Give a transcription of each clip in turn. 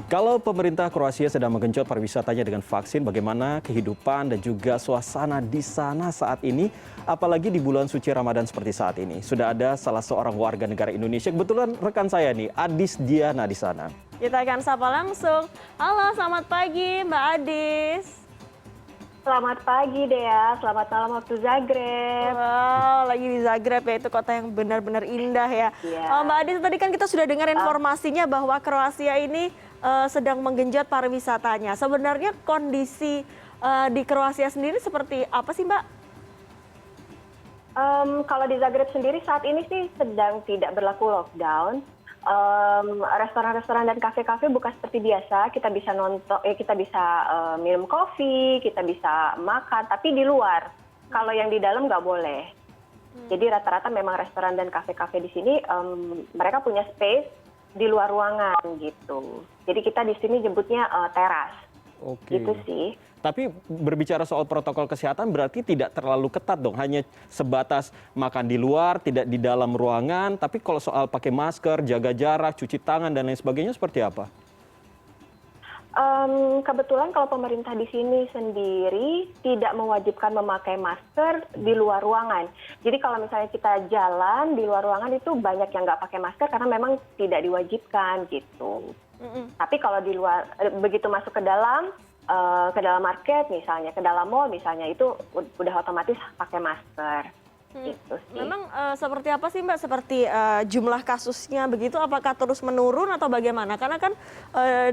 Kalau pemerintah Kroasia sedang menggenjot pariwisatanya dengan vaksin, bagaimana kehidupan dan juga suasana di sana saat ini, apalagi di bulan suci Ramadan seperti saat ini. Sudah ada salah seorang warga negara Indonesia, kebetulan rekan saya nih, Adis Diana di sana. Kita akan sapa langsung. Halo, selamat pagi Mbak Adis. Selamat pagi Dea, selamat malam waktu Zagreb. Wow, lagi di Zagreb ya, itu kota yang benar-benar indah ya. Iya. Mbak Adis, tadi kan kita sudah dengar informasinya bahwa Kroasia ini sedang menggenjot pariwisatanya. Sebenarnya kondisi di Kroasia sendiri seperti apa sih Mbak? Kalau di Zagreb sendiri saat ini sih sedang tidak berlaku lockdown. Restoran-restoran dan kafe-kafe buka seperti biasa. Kita bisa nonton, kita bisa minum kopi, kita bisa makan, tapi di luar. Kalau yang di dalam nggak boleh. Jadi rata-rata memang restoran dan kafe-kafe di sini mereka punya space di luar ruangan gitu. Jadi kita di sini nyebutnya teras. Oke. Gitu sih. Tapi berbicara soal protokol kesehatan berarti tidak terlalu ketat dong, hanya sebatas makan di luar, tidak di dalam ruangan. Tapi kalau soal pakai masker, jaga jarak, cuci tangan dan lain sebagainya seperti apa? Kebetulan kalau pemerintah di sini sendiri tidak mewajibkan memakai masker di luar ruangan. Jadi kalau misalnya kita jalan di luar ruangan itu banyak yang nggak pakai masker karena memang tidak diwajibkan gitu. Tapi kalau di luar, begitu masuk ke dalam market misalnya, ke dalam mall misalnya, itu udah otomatis pakai masker. Gitu sih. Memang seperti apa sih Mbak? Seperti jumlah kasusnya begitu, apakah terus menurun atau bagaimana? Karena kan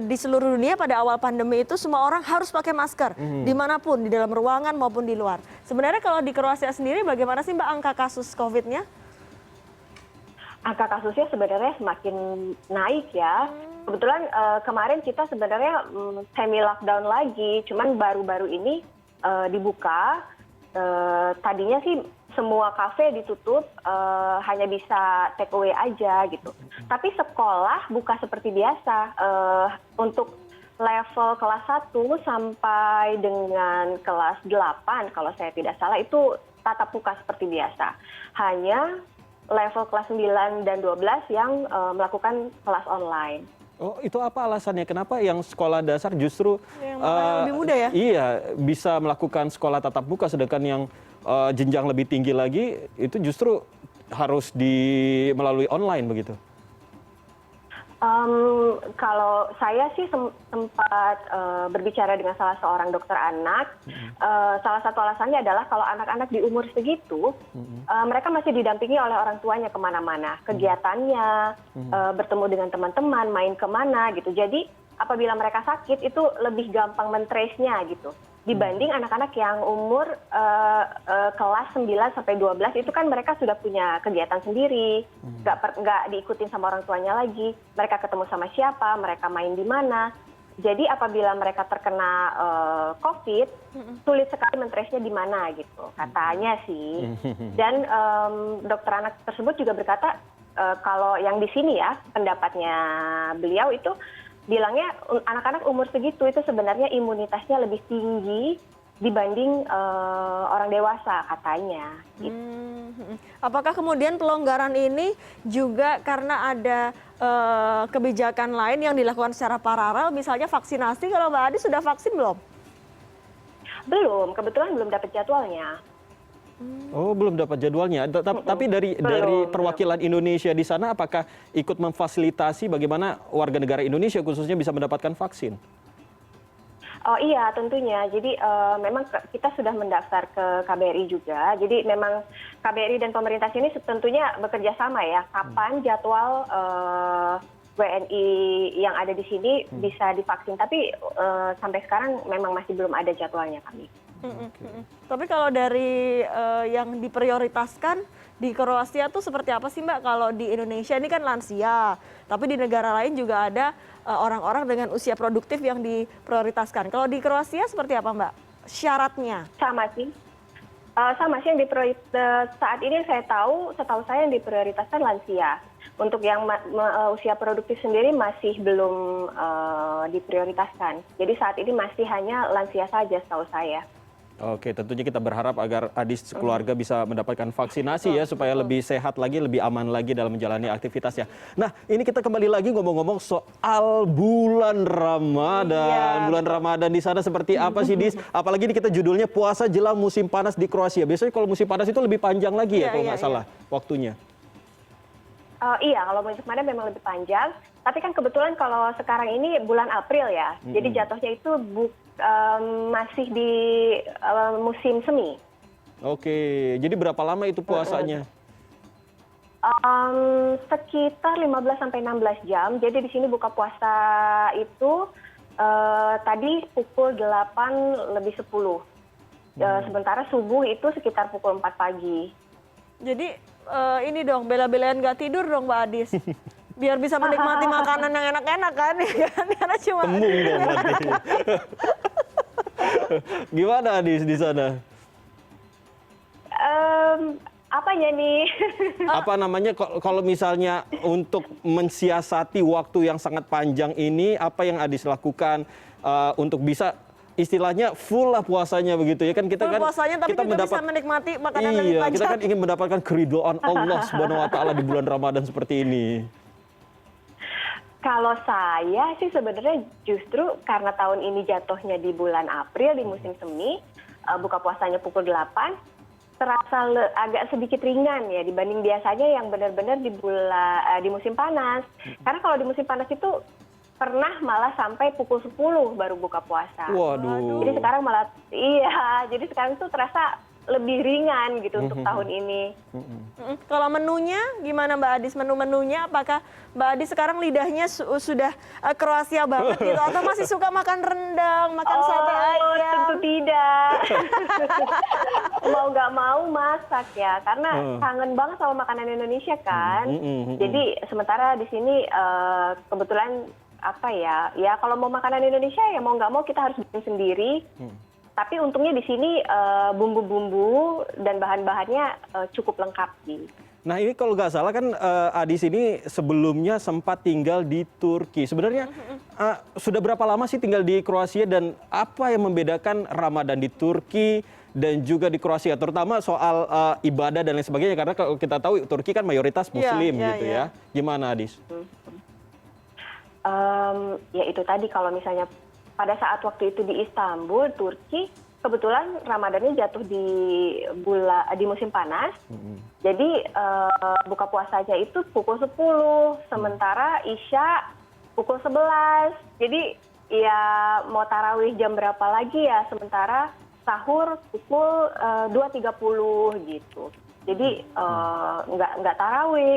di seluruh dunia pada awal pandemi itu semua orang harus pakai masker, dimanapun, di dalam ruangan maupun di luar. Sebenarnya kalau di Kroasia sendiri bagaimana sih Mbak angka kasus COVID-nya? Angka kasusnya sebenarnya semakin naik ya. Kebetulan kemarin kita sebenarnya semi lockdown lagi, cuman baru-baru ini dibuka. Tadinya sih semua kafe ditutup, hanya bisa take away aja gitu. Tapi sekolah buka seperti biasa. Untuk level kelas 1 sampai dengan kelas 8 kalau saya tidak salah itu tatap muka seperti biasa. Hanya level kelas 9 dan 12 yang melakukan kelas online. Oh, itu apa alasannya? Kenapa yang sekolah dasar justru Yang lebih muda ya? Iya, bisa melakukan sekolah tatap muka, sedangkan yang jenjang lebih tinggi lagi itu justru harus melalui online begitu? Kalau saya sih sempat berbicara dengan salah seorang dokter anak, salah satu alasannya adalah kalau anak-anak di umur segitu, mereka masih didampingi oleh orang tuanya kemana-mana, kegiatannya, bertemu dengan teman-teman, main kemana gitu. Jadi apabila mereka sakit itu lebih gampang men-trace-nya gitu. Dibanding anak-anak yang umur kelas 9 sampai 12 itu kan mereka sudah punya kegiatan sendiri, nggak diikutin sama orang tuanya lagi, mereka ketemu sama siapa, mereka main di mana. Jadi apabila mereka terkena COVID, sulit sekali men-trace-nya di mana gitu, katanya sih. Dan dokter anak tersebut juga berkata kalau yang di sini ya, pendapatnya beliau itu bilangnya anak-anak umur segitu itu sebenarnya imunitasnya lebih tinggi dibanding orang dewasa katanya. Gitu. Apakah kemudian pelonggaran ini juga karena ada kebijakan lain yang dilakukan secara paralel, misalnya vaksinasi? Kalau Mbak Adi sudah vaksin belum? Belum, kebetulan belum dapat jadwalnya. Oh, belum dapat jadwalnya. Tapi dari perwakilan Indonesia di sana, apakah ikut memfasilitasi bagaimana warga negara Indonesia khususnya bisa mendapatkan vaksin? Oh iya, tentunya. Jadi memang kita sudah mendaftar ke KBRI juga. Jadi memang KBRI dan pemerintah sini tentunya bekerja sama ya. Kapan jadwal WNI yang ada di sini bisa divaksin. Tapi sampai sekarang memang masih belum ada jadwalnya kami. Tapi kalau dari yang diprioritaskan di Kroasia tuh seperti apa sih Mbak? Kalau di Indonesia ini kan lansia, tapi di negara lain juga ada orang-orang dengan usia produktif yang diprioritaskan. Kalau di Kroasia seperti apa Mbak syaratnya? Sama sih yang saat ini setahu saya yang diprioritaskan lansia. Untuk yang usia produktif sendiri masih belum diprioritaskan. Jadi saat ini masih hanya lansia saja setahu saya. Oke, tentunya kita berharap agar Adis keluarga bisa mendapatkan vaksinasi ya supaya lebih sehat lagi, lebih aman lagi dalam menjalani aktivitasnya. Nah, ini kita kembali lagi ngomong-ngomong soal bulan Ramadan. Iya. Bulan Ramadan di sana seperti apa sih, Dis? Apalagi ini kita judulnya puasa jelang musim panas di Kroasia. Biasanya kalau musim panas itu lebih panjang lagi ya Iya, kalau iya, nggak salah waktunya. Iya, kalau musim panas memang lebih panjang. Tapi kan kebetulan kalau sekarang ini bulan April ya, jadi jatuhnya itu masih di musim semi. Oke, jadi berapa lama itu puasanya? Sekitar 15 sampai 16 jam. Jadi di sini buka puasa itu tadi pukul 8 lebih 10. Sementara subuh itu sekitar pukul 4 pagi. Jadi ini dong, bela-belain nggak tidur dong Mbak Adis. Biar bisa menikmati makanan yang enak-enak kan, ya kan? Karena cuma Tembung dong berarti. Gimana Adis di sana? Apanya nih? Apa namanya kalau misalnya untuk mensiasati waktu yang sangat panjang ini, apa yang Adis lakukan untuk bisa istilahnya full lah puasanya begitu ya kan kita full kan puasanya tapi kita juga bisa menikmati makanan lebih panjang. Kita kan ingin mendapatkan keridhaan Allah Subhanahu wa taala di bulan Ramadan seperti ini. Kalau saya sih sebenarnya justru karena tahun ini jatuhnya di bulan April di musim semi, buka puasanya pukul 8, terasa agak sedikit ringan ya dibanding biasanya yang benar-benar di musim panas. Karena kalau di musim panas itu pernah malah sampai pukul 10 baru buka puasa. Waduh. Jadi sekarang jadi sekarang tuh terasa lebih ringan gitu untuk tahun ini. Kalau menunya gimana Mbak Adis? Menu-menunya apakah Mbak Adis sekarang lidahnya sudah Kroasia banget gitu atau masih suka makan rendang, makan sate ayam? Tentu tidak. Mau nggak mau masak ya, karena kangen banget sama makanan Indonesia kan. Jadi sementara di sini kebetulan ya kalau mau makanan Indonesia ya mau nggak mau kita harus bikin sendiri. Tapi untungnya di sini bumbu-bumbu dan bahan-bahannya cukup lengkap sih. Nah ini kalau nggak salah kan Adis ini sebelumnya sempat tinggal di Turki. Sebenarnya sudah berapa lama sih tinggal di Kroasia dan apa yang membedakan Ramadan di Turki dan juga di Kroasia? Terutama soal ibadah dan lain sebagainya. Karena kalau kita tahu Turki kan mayoritas Muslim gitu ya. Gimana Adis? Ya itu tadi kalau misalnya pada saat waktu itu di Istanbul, Turki, kebetulan Ramadannya jatuh di musim panas. Jadi buka puasanya itu pukul 10, sementara Isya pukul 11. Jadi ya mau tarawih jam berapa lagi ya, sementara sahur pukul 2.30 gitu. Jadi nggak tarawih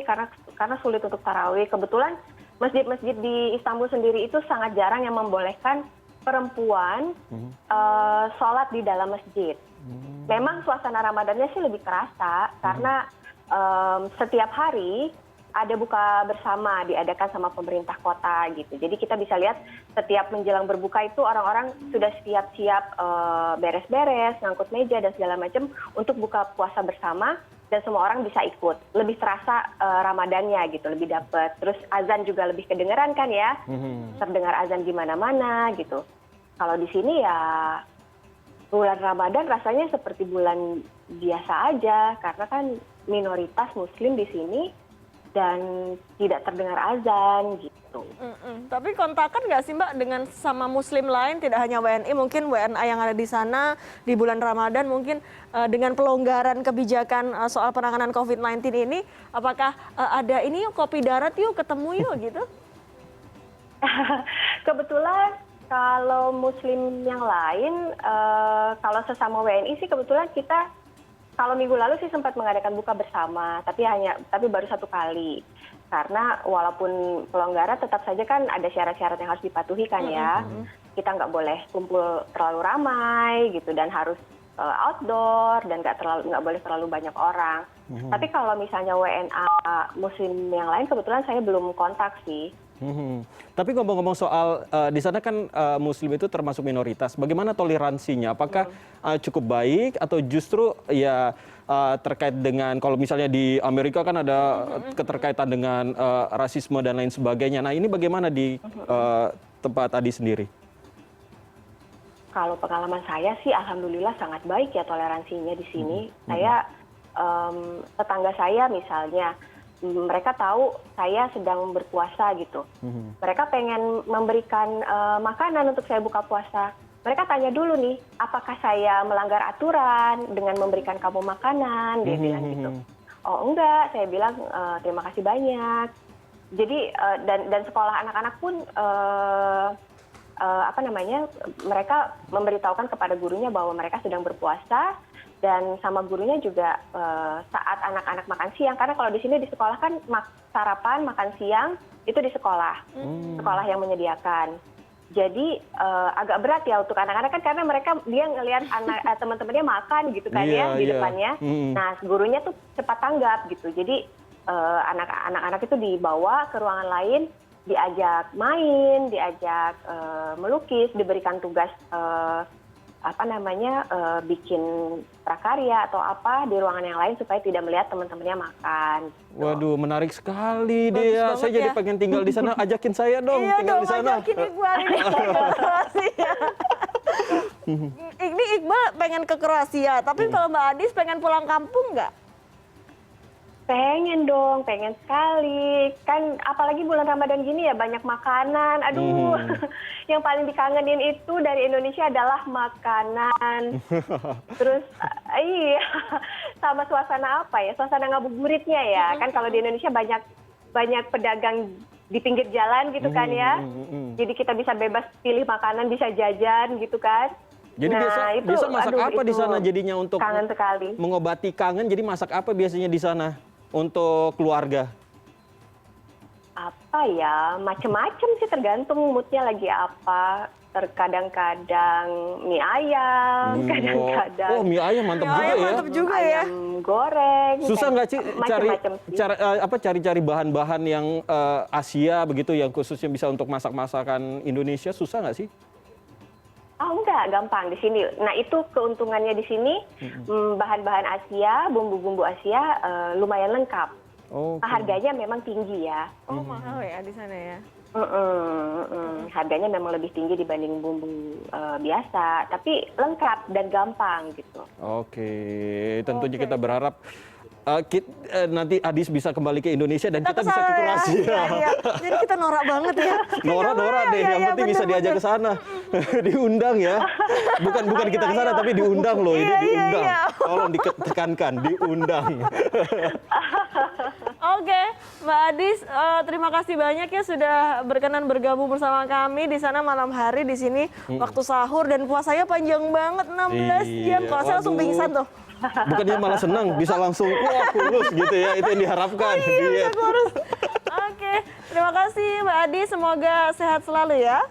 karena sulit untuk tarawih. Kebetulan masjid-masjid di Istanbul sendiri itu sangat jarang yang membolehkan perempuan sholat di dalam masjid. Memang suasana Ramadannya sih lebih kerasa karena setiap hari ada buka bersama diadakan sama pemerintah kota gitu. Jadi kita bisa lihat setiap menjelang berbuka itu orang-orang sudah siap-siap beres-beres, ngangkut meja dan segala macam untuk buka puasa bersama dan semua orang bisa ikut. Lebih terasa Ramadannya gitu, lebih dapet. Terus azan juga lebih kedengeran kan ya, terdengar azan di mana-mana gitu. Kalau di sini ya bulan Ramadan rasanya seperti bulan biasa aja karena kan minoritas Muslim di sini dan tidak terdengar azan gitu. Tapi kontakan nggak sih Mbak dengan sama Muslim lain, tidak hanya WNI, mungkin WNA yang ada di sana di bulan Ramadan mungkin dengan pelonggaran kebijakan soal penanganan COVID-19 ini, apakah ada ini yuk kopi darat yuk ketemu yuk gitu? Kebetulan kalau Muslim yang lain, kalau sesama WNI sih kebetulan kita kalau minggu lalu sih sempat mengadakan buka bersama, tapi baru 1 kali. Karena walaupun pelonggaran tetap saja kan ada syarat-syarat yang harus dipatuhi kan ya. Kita nggak boleh kumpul terlalu ramai gitu dan harus outdoor dan nggak boleh terlalu banyak orang. Tapi kalau misalnya WNA Muslim yang lain kebetulan saya belum kontak sih. Tapi ngomong-ngomong soal di sana kan Muslim itu termasuk minoritas. Bagaimana toleransinya? Apakah cukup baik atau justru ya terkait dengan kalau misalnya di Amerika kan ada keterkaitan dengan rasisme dan lain sebagainya. Nah ini bagaimana di tempat Adi sendiri? Kalau pengalaman saya sih alhamdulillah sangat baik ya toleransinya di sini. Saya tetangga saya misalnya, mereka tahu saya sedang berpuasa gitu. Mereka pengen memberikan makanan untuk saya buka puasa. Mereka tanya dulu nih, apakah saya melanggar aturan dengan memberikan kamu makanan? Dia bilang gitu. Oh enggak, saya bilang terima kasih banyak. Jadi dan sekolah anak-anak pun mereka memberitahukan kepada gurunya bahwa mereka sedang berpuasa, dan sama gurunya juga saat anak-anak makan siang, karena kalau di sini di sekolah kan sarapan makan siang itu di sekolah yang menyediakan. Jadi agak berat ya untuk anak-anak kan, karena dia ngelihat teman-temannya makan gitu kan ya di depannya. Nah gurunya tuh cepat tanggap gitu. Jadi anak-anak itu dibawa ke ruangan lain, diajak main, diajak melukis, diberikan tugas bikin prakarya atau apa di ruangan yang lain supaya tidak melihat teman-temannya makan. Waduh, menarik sekali dia. Saya jadi pengen tinggal di sana. Ajakin saya dong tinggal di sana. Ajakin Iqbal ini ke Kroasia. Ini Iqbal pengen ke Kroasia, tapi kalau Mbak Adis pengen pulang kampung nggak? Pengen dong, pengen sekali. Kan apalagi bulan Ramadan gini ya, banyak makanan. Aduh, yang paling dikangenin itu dari Indonesia adalah makanan. Terus, iya, sama suasana apa ya, suasana ngabuburitnya ya. Kan kalau di Indonesia banyak pedagang di pinggir jalan gitu kan ya. Jadi kita bisa bebas pilih makanan, bisa jajan gitu kan. Jadi biasa masak apa di sana jadinya untuk kangen sekali. Mengobati kangen? Jadi masak apa biasanya di sana untuk keluarga? Apa ya, macem-macem sih, tergantung moodnya lagi apa. Terkadang-kadang mie ayam, kadang-kadang mie ayam mantap juga ya. Mantap juga ya. Ayam goreng. Susah nggak sih cari bahan-bahan yang Asia begitu, yang khususnya bisa untuk masak-masakan Indonesia, susah nggak sih? Oh enggak, gampang di sini. Nah itu keuntungannya di sini, bahan-bahan Asia, bumbu-bumbu Asia lumayan lengkap. Harganya memang tinggi ya. Oh mahal ya di sana ya. Harganya memang lebih tinggi dibanding bumbu biasa, tapi lengkap dan gampang gitu. Oke, tentunya kita berharap nanti Adis bisa kembali ke Indonesia dan kita bisa ke Kroasia. Iya. Jadi kita norak banget ya. Norak deh, yang penting bisa diajak ke sana. Diundang ya. Bukan kita ke sana, tapi diundang loh, ini diundang. Tolong ditekankan, diundang. Oke, Mbak Adis, terima kasih banyak ya sudah berkenan bergabung bersama kami di sana malam hari, di sini waktu sahur, dan puasanya panjang banget 16 jam. Kalau saya langsung pingsan tuh. Bukannya malah senang, bisa langsung kurus gitu ya, itu yang diharapkan. Iya, bisa kurus. Oke, terima kasih Mbak Adis, semoga sehat selalu ya.